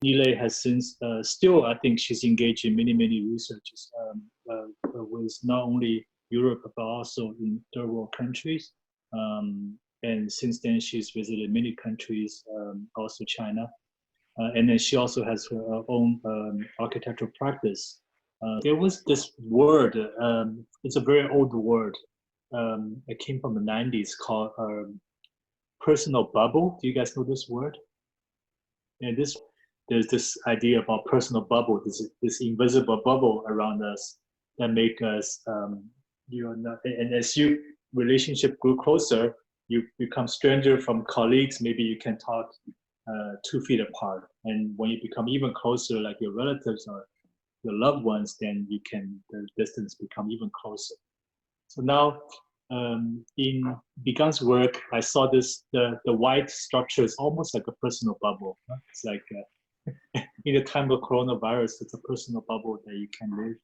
Nile has since still, I think she's engaged in many researches with not only Europe but also in third world countries. And since then, she's visited many countries, also China. And then she also has her own architectural practice. There was this word, it's a very old word. It came from the 90s called personal bubble. Do you guys know this word? And there's this idea about personal bubble, this invisible bubble around us that make us, and as you relationship grew closer, you become stranger from colleagues. Maybe you can talk 2 feet apart, and when you become even closer, like your relatives or your loved ones, then the distance become even closer. So now, in Began's work, I saw the white structure is almost like a personal bubble. It's like in the time of coronavirus, it's a personal bubble that you can live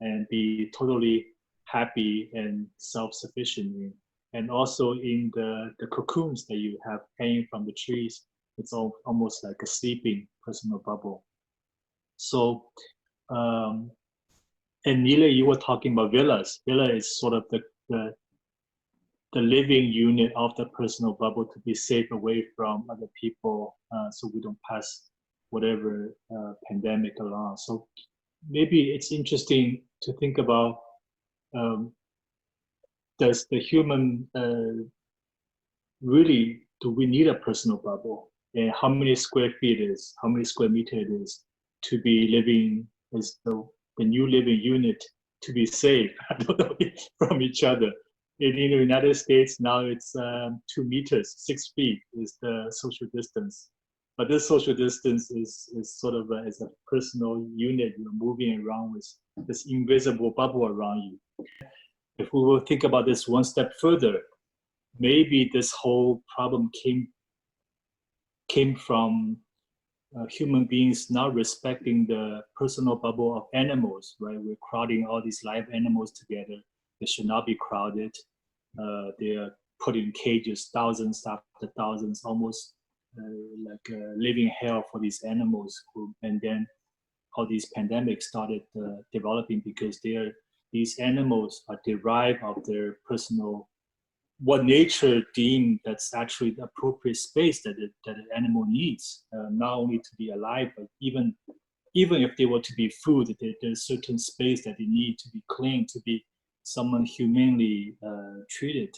and be totally happy and self-sufficient in. And also in the cocoons that you have hanging from the trees, it's almost like a sleeping personal bubble. So, and Nile, you were talking about villas. Villa is sort of the living unit of the personal bubble to be safe away from other people, so we don't pass whatever pandemic along. So maybe it's interesting to think about, does the human really, do we need a personal bubble? And how many square feet is, how many square meter it is to be living as the new living unit to be safe from each other. In the United States, now it's 2 meters, 6 feet is the social distance. But this social distance is sort of as a personal unit, you're moving around with this invisible bubble around you. If we will think about this one step further, maybe this whole problem came from human beings not respecting the personal bubble of animals, right? We're crowding all these live animals together. They should not be crowded. They are put in cages, thousands after thousands, almost like living hell for these animals. And then all these pandemics started developing because these animals are derived of their personal, what nature deemed that's actually the appropriate space that an animal needs, not only to be alive, but even if they were to be food, there's certain space that they need to be clean, to be someone humanely treated.